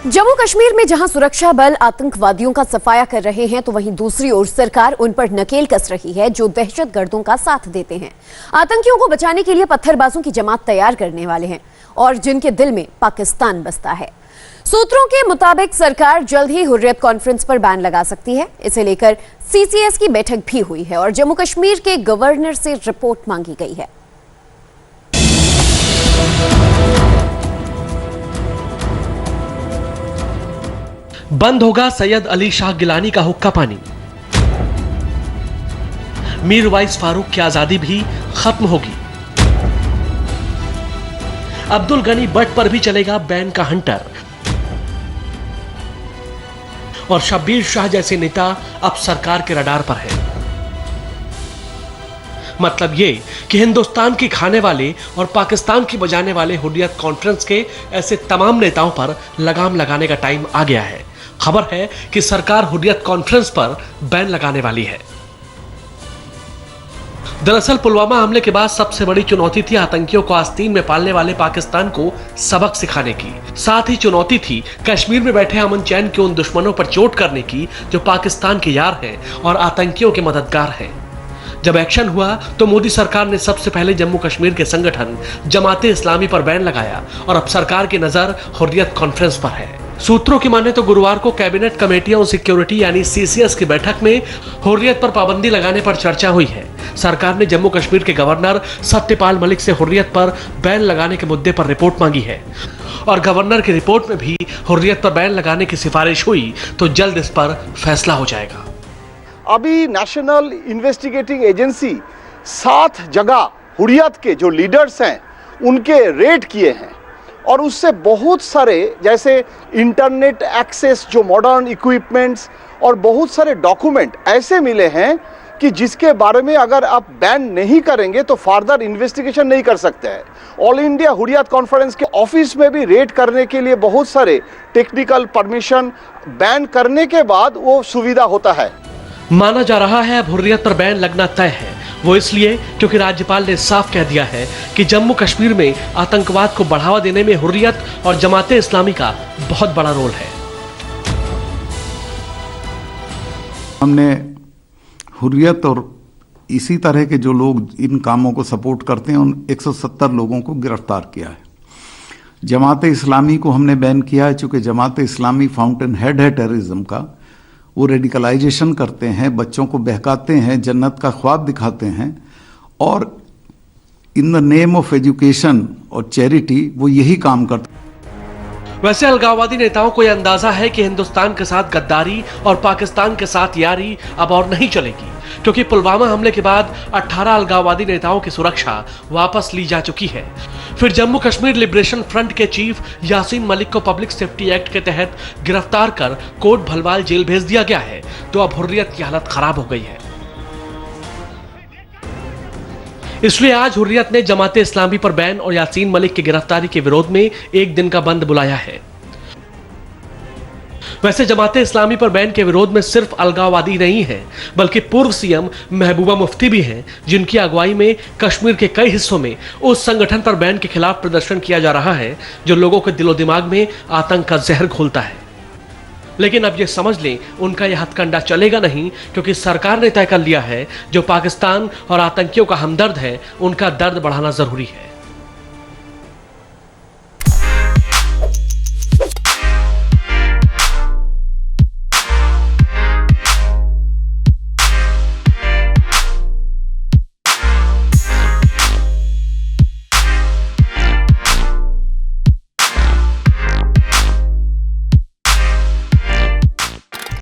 जम्मू कश्मीर में जहां सुरक्षा बल आतंकवादियों का सफाया कर रहे हैं, तो वहीं दूसरी ओर सरकार उन पर नकेल कस रही है जो दहशतगर्दों का साथ देते हैं। आतंकियों को बचाने के लिए पत्थरबाजों की जमात तैयार करने वाले हैं और जिनके दिल में पाकिस्तान बसता है। सूत्रों के मुताबिक सरकार जल्द ही हुर्रियत कॉन्फ्रेंस पर बैन लगा सकती है। इसे लेकर सीसीएस की बैठक भी हुई है और जम्मू कश्मीर के गवर्नर से रिपोर्ट मांगी गई है। बंद होगा सैयद अली शाह गिलानी का हुक्का पानी। मीर वाइस फारूक की आजादी भी खत्म होगी। अब्दुल गनी बट पर भी चलेगा बैन का हंटर। और शब्बीर शाह जैसे नेता अब सरकार के रडार पर है। मतलब ये कि हिंदुस्तान की खाने वाले और पाकिस्तान की बजाने वाले हुर्रियत कॉन्फ्रेंस के ऐसे तमाम नेताओं पर लगाम लगाने का टाइम आ गया है। खबर है कि सरकार हुर्रियत कॉन्फ्रेंस पर बैन लगाने वाली है। दरअसल पुलवामा हमले के बाद सबसे बड़ी चुनौती थी आतंकियों को आस्तीन में पालने वाले पाकिस्तान को सबक सिखाने की। साथ ही चुनौती थी कश्मीर में बैठे अमन चैन के उन दुश्मनों पर चोट करने की जो पाकिस्तान के यार हैं और आतंकियों के मददगार हैं। जब एक्शन हुआ तो मोदी सरकार ने सबसे पहले जम्मू कश्मीर के संगठन जमाते इस्लामी पर बैन लगाया और अब सरकार की नजर हुर्रियत कॉन्फ्रेंस पर है। सूत्रों की माने तो गुरुवार को कैबिनेट कमेटी ऑन सिक्योरिटी यानी सीसीएस की बैठक में हुर्रियत पर पाबंदी लगाने पर चर्चा हुई है। सरकार ने जम्मू कश्मीर के गवर्नर सत्यपाल मलिक से हुर्रियत पर बैन लगाने के मुद्दे पर रिपोर्ट मांगी है और गवर्नर की रिपोर्ट में भी हुर्रियत पर बैन लगाने की सिफारिश हुई तो जल्द इस पर फैसला हो जाएगा। अभी नेशनल इन्वेस्टिगेटिंग एजेंसी 7 जगह हुर्रियत के जो लीडर्स हैं उनके रेड किए हैं और उससे बहुत सारे जैसे इंटरनेट एक्सेस, जो मॉडर्न इक्विपमेंट्स और बहुत सारे डॉक्यूमेंट ऐसे मिले हैं कि जिसके बारे में अगर आप बैन नहीं करेंगे तो फर्दर इन्वेस्टिगेशन नहीं कर सकते हैं। ऑल इंडिया हुर्रियत कॉन्फ्रेंस के ऑफिस में भी रेड करने के लिए बहुत सारे टेक्निकल परमिशन बैन करने के बाद वो सुविधा होता है। माना जा रहा है अब हुर्रियत पर बैन लगना तय है। वो इसलिए क्योंकि राज्यपाल ने साफ कह दिया है कि जम्मू कश्मीर में आतंकवाद को बढ़ावा देने में हुर्रियत और जमाते इस्लामी का बहुत बड़ा रोल है। हमने हुर्रियत और इसी तरह के जो लोग इन कामों को सपोर्ट करते हैं उन 170 लोगों को गिरफ्तार किया है। जमाते इस्लामी को हमने बैन किया है चूंकि जमाते इस्लामी फाउंटेन हेड है टेररिज्म का। वो रेडिकलाइजेशन करते हैं, बच्चों को बहकाते हैं, जन्नत का ख्वाब दिखाते हैं और in the name of education और चैरिटी वो यही काम करते हैं। वैसे अलगाववादी नेताओं को यह अंदाजा है कि हिंदुस्तान के साथ गद्दारी और पाकिस्तान के साथ यारी अब और नहीं चलेगी, क्योंकि पुलवामा हमले के बाद 18 अलगाववादी नेताओं की सुरक्षा वापस ली जा चुकी है। फिर जम्मू कश्मीर लिबरेशन फ्रंट के चीफ यासीन मलिक को पब्लिक सेफ्टी एक्ट के तहत गिरफ्तार कर कोट भलवाल जेल भेज दिया गया है, तो अब हुर्रियत की हालत खराब हो गई है। इसलिए आज हुर्रियत ने जमाते इस्लामी पर बैन और यासीन मलिक की गिरफ्तारी के विरोध में एक दिन का बंद बुलाया है। वैसे जमाते इस्लामी पर बैन के विरोध में सिर्फ अलगाववादी नहीं है, बल्कि पूर्व सीएम महबूबा मुफ्ती भी हैं, जिनकी अगुवाई में कश्मीर के कई हिस्सों में उस संगठन पर बैन के खिलाफ प्रदर्शन किया जा रहा है जो लोगों के दिलो दिमाग में आतंक का जहर घोलता है। लेकिन अब ये समझ लें, उनका यह हथकंडा चलेगा नहीं, क्योंकि सरकार ने तय कर लिया है जो पाकिस्तान और आतंकियों का हमदर्द है उनका दर्द बढ़ाना जरूरी है।